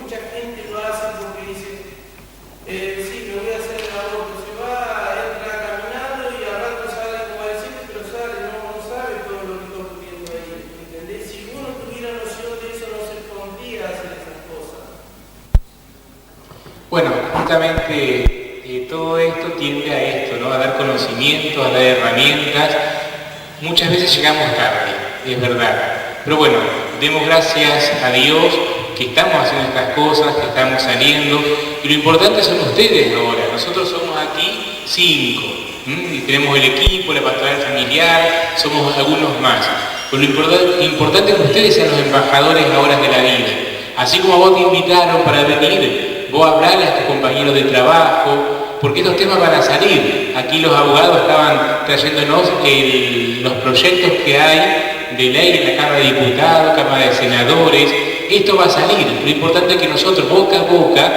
mucha gente lo hace porque dice, sí, me voy a hacer el aborto, se va, entra caminando y al rato sale convaleciente, pero sale, no sabe todo lo que está ocurriendo ahí, ¿entendés? Si uno tuviera noción de eso, no se pondría a hacer esas cosas. Bueno, justamente todo esto tiende a esto, ¿no? A dar conocimiento, a dar herramientas. Muchas veces llegamos tarde, es verdad. Pero bueno, demos gracias a Dios que estamos haciendo estas cosas, que estamos saliendo. Y lo importante son ustedes ahora. Nosotros somos aquí 5. Y tenemos el equipo, la pastoral familiar, somos algunos más. Pero lo importante es que ustedes sean los embajadores ahora de la vida. Así como a vos te invitaron para venir, vos hablarle a tus compañeros de trabajo, porque estos temas van a salir. Aquí los abogados estaban trayéndonos los proyectos que hay de ley en la Cámara de Diputados, Cámara de Senadores. Esto va a salir. Lo importante es que nosotros, boca a boca,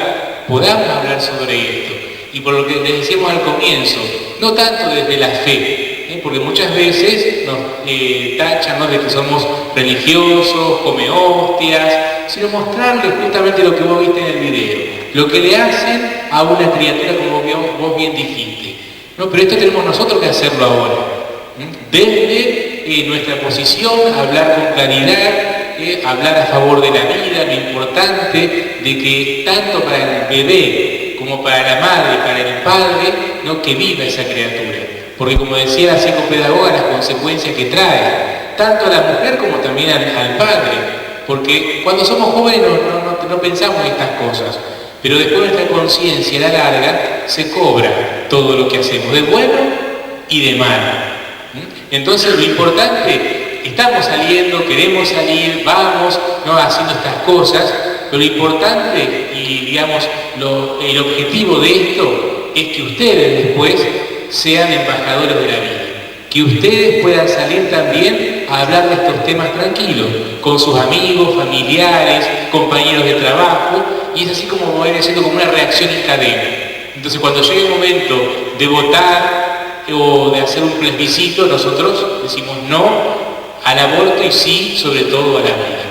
podamos hablar sobre esto. Y por lo que les decíamos al comienzo, no tanto desde la fe, porque muchas veces nos tachan, ¿no?, de que somos religiosos, come hostias, sino mostrarles justamente lo que vos viste en el video, lo que le hacen a una criatura, como vos bien dijiste. No, pero esto tenemos nosotros que hacerlo ahora. Desde nuestra posición, hablar con claridad, hablar a favor de la vida, lo importante de que tanto para el bebé como para la madre, para el padre, ¿no?, que viva esa criatura. Porque como decía la psicopedagoga, las consecuencias que trae, tanto a la mujer como también al padre. Porque cuando somos jóvenes no pensamos en estas cosas, pero después nuestra conciencia a la larga se cobra todo lo que hacemos, de bueno y de malo. Entonces lo importante, estamos saliendo, queremos salir, vamos, ¿no?, haciendo estas cosas, pero lo importante y digamos el objetivo de esto es que ustedes después sean embajadores de la vida, que ustedes puedan salir también a hablar de estos temas tranquilos, con sus amigos, familiares, compañeros de trabajo, y es así como va a ir siendo como una reacción en cadena. Entonces cuando llegue el momento de votar o de hacer un plebiscito, nosotros decimos no al aborto y sí, sobre todo, a la vida.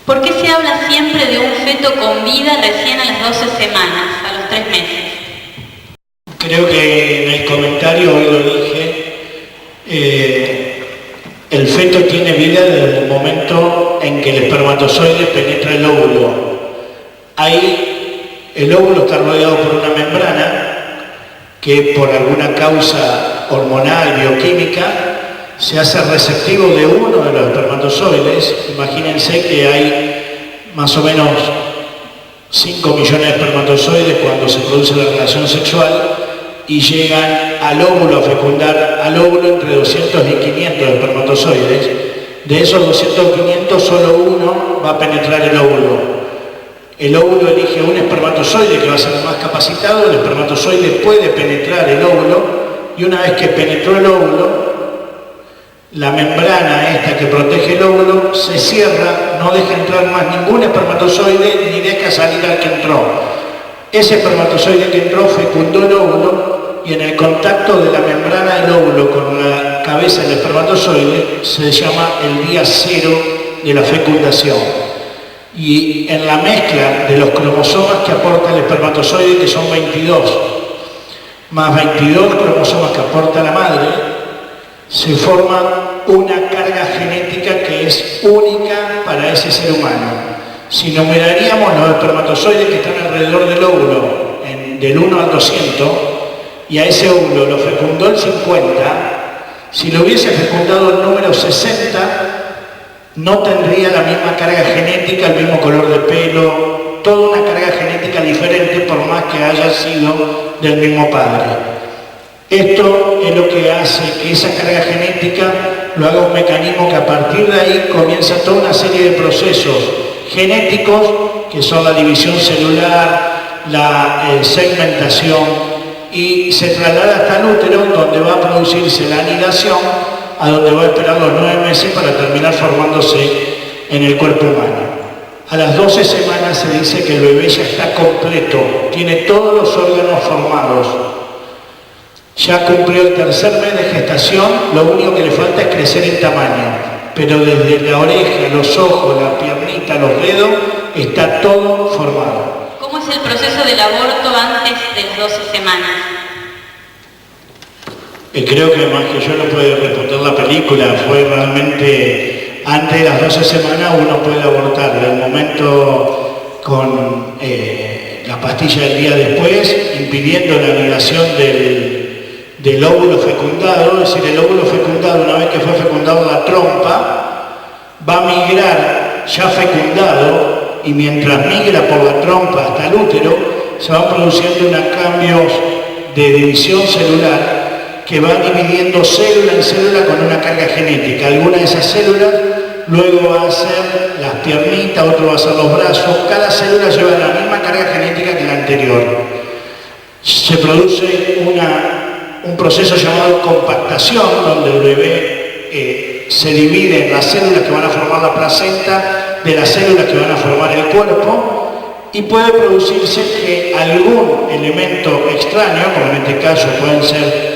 ¿Por qué se habla siempre de un feto con vida recién a las 12 semanas, a los 3 meses? Creo que en el comentario hoy lo dije, el feto tiene vida desde el momento en que el espermatozoide penetra el óvulo. Ahí el óvulo está rodeado por una membrana que por alguna causa hormonal, bioquímica, se hace receptivo de uno de los espermatozoides. Imagínense que hay más o menos 5 millones de espermatozoides cuando se produce la relación sexual y llegan al óvulo a fecundar al óvulo entre 200 y 500 espermatozoides. De esos 200 o 500, solo uno va a penetrar el óvulo. El óvulo elige un espermatozoide que va a ser más capacitado, el espermatozoide puede penetrar el óvulo y una vez que penetró el óvulo, la membrana esta que protege el óvulo se cierra, no deja entrar más ningún espermatozoide ni deja salir al que entró. Ese espermatozoide que entró fecundó el óvulo y en el contacto de la membrana del óvulo con la cabeza del espermatozoide se llama el día 0 de la fecundación. Y en la mezcla de los cromosomas que aporta el espermatozoide, que son 22, más 22 cromosomas que aporta la madre, se forma una carga genética que es única para ese ser humano. Si numeraríamos los espermatozoides que están alrededor del óvulo, del 1 al 200, y a ese óvulo lo fecundó el 50, si lo hubiese fecundado el número 60, no tendría la misma carga genética, el mismo color de pelo, toda una carga genética diferente por más que haya sido del mismo padre. Esto es lo que hace que esa carga genética lo haga un mecanismo que a partir de ahí comienza toda una serie de procesos genéticos que son la división celular, la segmentación, y se traslada hasta el útero donde va a producirse la anidación, a donde va a esperar los 9 meses para terminar formándose en el cuerpo humano. A las 12 semanas se dice que el bebé ya está completo, tiene todos los órganos formados. Ya cumplió el 3er mes de gestación, lo único que le falta es crecer en tamaño, pero desde la oreja, los ojos, la piernita, los dedos, está todo formado. ¿Cómo es el proceso del aborto antes de las 12 semanas? Creo que más que yo lo puede responder la película, fue realmente antes de las 12 semanas uno puede abortar, del momento con la pastilla del día después, impidiendo la migración del óvulo fecundado, es decir, el óvulo fecundado, una vez que fue fecundado la trompa, va a migrar ya fecundado, y mientras migra por la trompa hasta el útero, se van produciendo unos cambios de división celular que van dividiendo célula en célula con una carga genética. Alguna de esas células luego va a ser las piernitas, otro va a ser los brazos. Cada célula lleva la misma carga genética que la anterior. Se produce un proceso llamado compactación, donde el bebé se divide en las células que van a formar la placenta de las células que van a formar el cuerpo, y puede producirse que algún elemento extraño, como en este caso pueden ser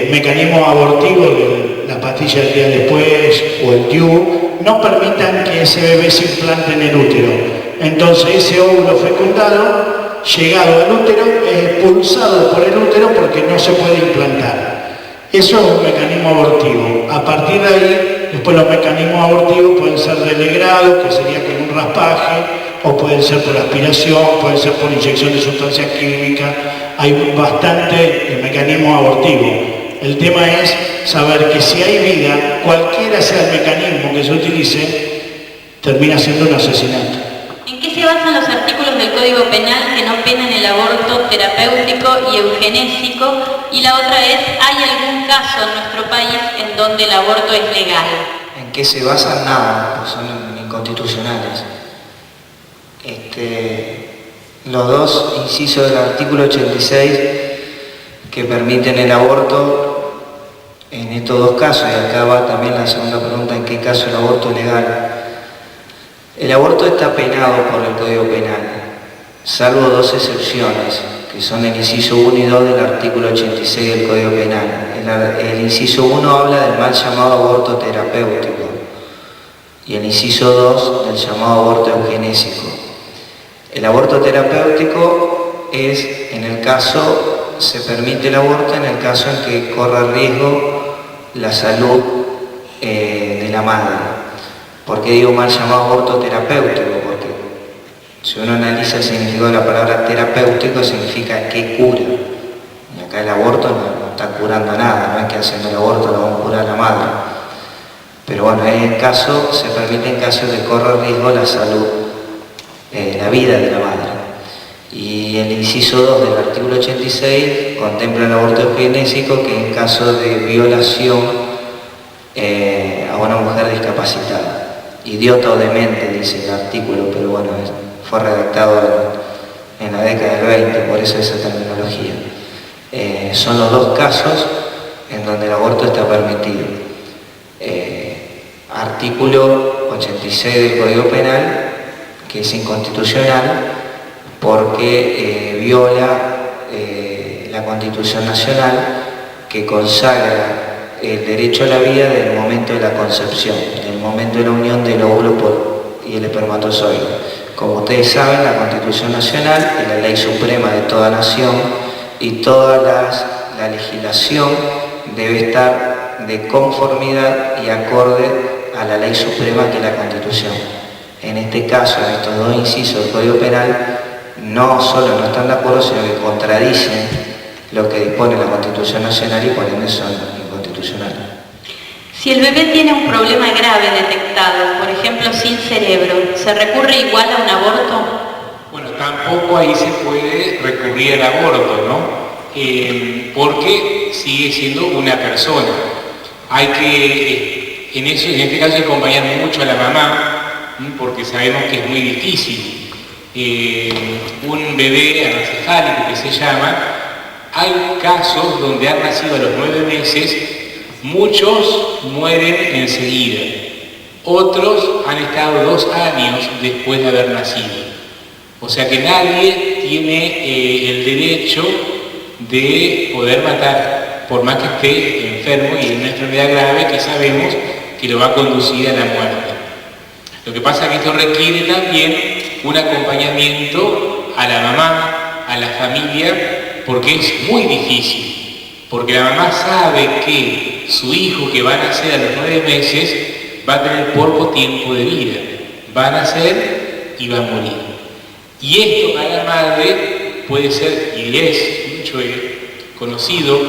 mecanismos abortivos de la pastilla del día después o el DIU, no permitan que ese bebé se implante en el útero. Entonces ese óvulo fecundado, llegado al útero, es expulsado por el útero porque no se puede implantar. Eso es un mecanismo abortivo. A partir de ahí, después los mecanismos abortivos pueden ser de legrado, que sería con un raspaje, o pueden ser por aspiración, pueden ser por inyección de sustancias químicas. Hay bastante mecanismos abortivos. El tema es saber que si hay vida, cualquiera sea el mecanismo que se utilice, termina siendo un asesinato. ¿En qué se basan los artículos del Código Penal que no penan el aborto terapéutico y eugenésico? Y la otra es, ¿hay algún caso en nuestro país en donde el aborto es legal? ¿En qué se basan? Nada, pues son inconstitucionales. Los dos incisos del artículo 86 que permiten el aborto en estos dos casos, y acá va también la segunda pregunta, ¿en qué caso el aborto es legal? El aborto está penado por el Código Penal, salvo dos excepciones, que son el inciso 1 y 2 del artículo 86 del Código Penal. El inciso 1 habla del mal llamado aborto terapéutico y el inciso 2 del llamado aborto eugenésico. El aborto terapéutico es, en el caso, se permite el aborto en el caso en que corra riesgo la salud de la madre. ¿Por qué digo mal llamado aborto terapéutico? Porque si uno analiza el significado de la palabra terapéutico, significa que cura. Y acá el aborto no está curando nada, no es que haciendo el aborto lo vamos a curar a la madre. Pero bueno, en el caso, se permite en caso de que corra riesgo la salud, la vida de la madre. Y el inciso 2 del artículo 86 contempla el aborto eugenésico, que en caso de violación a una mujer discapacitada. Idiota o demente, dice el artículo, pero bueno, fue redactado en la década del 20, por eso esa terminología. Son los dos casos en donde el aborto está permitido. Artículo 86 del Código Penal, que es inconstitucional porque viola la Constitución Nacional, que consagra el derecho a la vida desde el momento de la concepción, del momento de la unión del óvulo y el espermatozoide. Como ustedes saben, la Constitución Nacional es la ley suprema de toda nación, y toda la legislación debe estar de conformidad y acorde a la ley suprema que es la Constitución. En este caso, en estos dos incisos del Código Penal, no solo no están de acuerdo, sino que contradicen lo que dispone la Constitución Nacional y por ende son inconstitucionales. Si el bebé tiene un problema grave detectado, por ejemplo sin cerebro, ¿se recurre igual a un aborto? Bueno, tampoco ahí se puede recurrir al aborto, ¿no? Porque sigue siendo una persona. Hay que, en este caso, acompañar mucho a la mamá, porque sabemos que es muy difícil. Un bebé anencefálico, que se llama, hay casos donde han nacido a los 9 meses, muchos mueren enseguida, otros han estado 2 años después de haber nacido. O sea que nadie tiene el derecho de poder matar, por más que esté enfermo y en una enfermedad grave que sabemos que lo va a conducir a la muerte. Lo que pasa es que esto requiere también un acompañamiento a la mamá, a la familia, porque es muy difícil, porque la mamá sabe que su hijo que va a nacer a los 9 meses va a tener poco tiempo de vida, va a nacer y va a morir. Y esto para la madre puede ser, y es mucho conocido,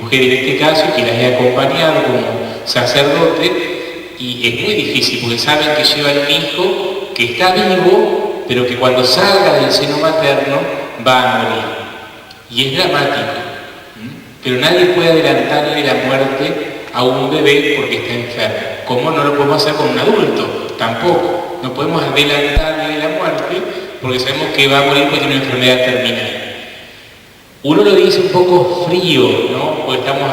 mujer en este caso, que las he acompañado como sacerdote, y es muy difícil porque saben que llevan un hijo que está vivo, pero que cuando salga del seno materno va a morir. Y es dramático, pero nadie puede adelantarle la muerte a un bebé porque está enfermo. ¿Cómo no lo podemos hacer con un adulto? Tampoco. No podemos adelantarle la muerte porque sabemos que va a morir porque tiene una enfermedad terminal. Uno lo dice un poco frío, ¿no? Porque estamos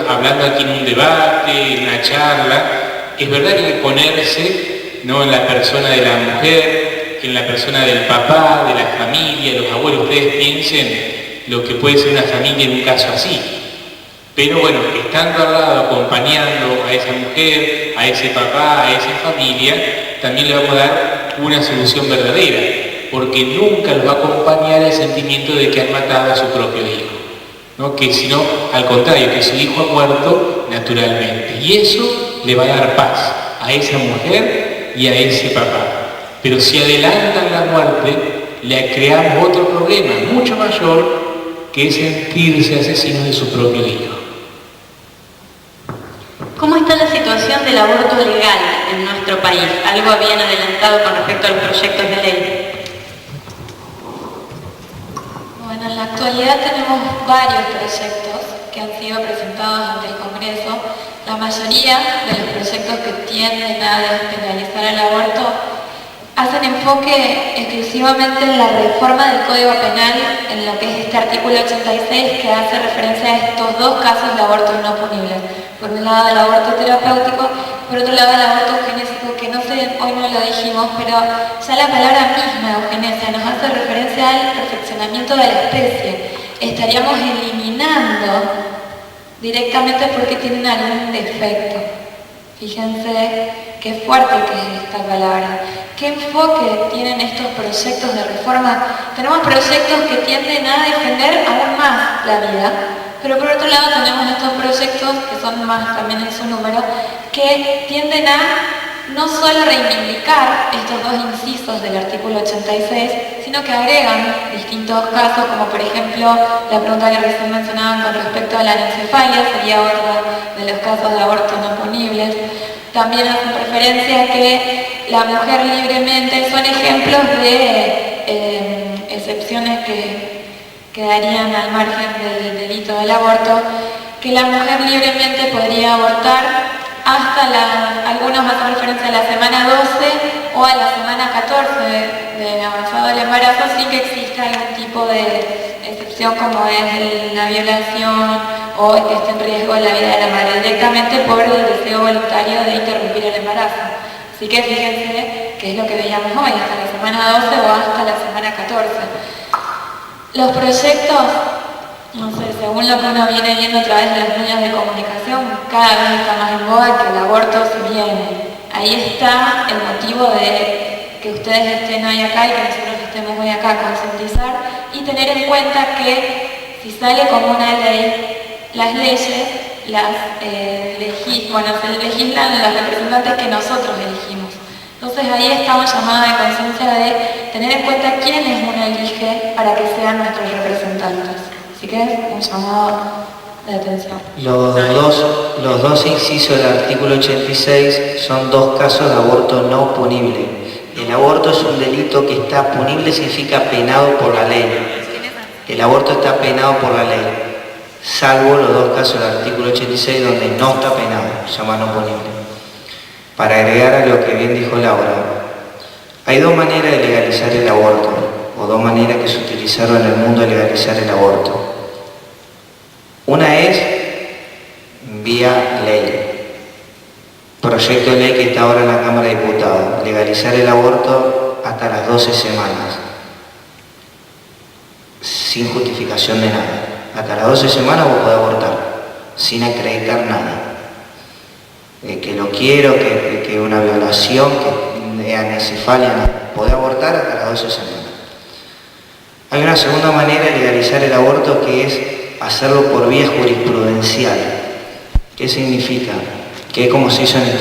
hablando aquí en un debate, en una charla. Es verdad que hay que ponerse, ¿no?, en la persona de la mujer, en la persona del papá, de la familia, los abuelos. Ustedes piensen lo que puede ser una familia en un caso así. Pero bueno, estando al lado, acompañando a esa mujer, a ese papá, a esa familia, también le vamos a dar una solución verdadera, porque nunca los va a acompañar el sentimiento de que han matado a su propio hijo, ¿no? Que sino, al contrario, que su hijo ha muerto naturalmente. Y eso le va a dar paz a esa mujer y a ese papá. Pero si adelantan la muerte, le creamos otro problema mucho mayor, que es sentirse asesinos de su propio hijo. ¿Cómo está la situación del aborto legal en nuestro país? Algo habían adelantado con respecto a los proyectos de ley. Bueno, en la actualidad tenemos varios proyectos que han sido presentados ante el Congreso. La mayoría de los proyectos que tienden a despenalizar el aborto hacen enfoque exclusivamente en la reforma del Código Penal, en lo que es este artículo 86, que hace referencia a estos dos casos de abortos no punibles. Por un lado el aborto terapéutico, por otro lado el aborto eugenésico, que no sé, hoy no lo dijimos, pero ya la palabra misma, eugenesia, nos hace referencia al perfeccionamiento de la especie. Estaríamos eliminando directamente porque tienen algún defecto. Fíjense qué fuerte que es esta palabra. ¿Qué enfoque tienen estos proyectos de reforma? Tenemos proyectos que tienden a defender aún más la vida, pero por otro lado tenemos estos proyectos, que son más también en su número, que tienden a no solo reivindicar estos dos incisos del artículo 86, sino que agregan distintos casos, como por ejemplo la pregunta que recién mencionaban con respecto a la anencefalia, sería otra de los casos de aborto no punibles. También hacen referencia a que la mujer libremente, son ejemplos de excepciones que quedarían al margen del delito del aborto, que la mujer libremente podría abortar hasta algunos hacen referencia a la semana 12 o a la semana 14 de avanzado el embarazo, sin que exista algún tipo de excepción como es la violación o que esté en riesgo la vida de la madre, directamente por el deseo voluntario de interrumpir el embarazo. Así que fíjense que es lo que veíamos hoy, hasta la semana 12 o hasta la semana 14. Los proyectos, no sé, según lo que uno viene viendo a través de los medios de comunicación, cada vez está más en boga que el aborto se viene. Ahí está el motivo de que ustedes estén hoy acá y que nosotros estemos hoy acá, concientizar y tener en cuenta que si sale como una ley, las leyes se legislan los representantes que nosotros elegimos. Entonces ahí está una llamada de conciencia de tener en cuenta quiénes uno elige para que sean nuestros representantes. Así que un llamado de atención. Los dos incisos del artículo 86 son dos casos de aborto no punible. El aborto es un delito que está punible, significa penado por la ley. El aborto está penado por la ley, salvo los dos casos del artículo 86 donde no está penado, se llama no punible. Para agregar a lo que bien dijo Laura, hay dos maneras de legalizar el aborto, o dos maneras que se utilizaron en el mundo de legalizar el aborto. Una es vía ley, proyecto de ley que está ahora en la Cámara de Diputados, legalizar el aborto hasta las 12 semanas, sin justificación de nada. Hasta las 12 semanas vos podés abortar, sin acreditar nada. Que lo quiero, que una violación, que de anencefalia, poder abortar hasta las 12 semanas. Hay una segunda manera de legalizar el aborto, que es hacerlo por vía jurisprudencial. ¿Qué significa? Que como se hizo en Estados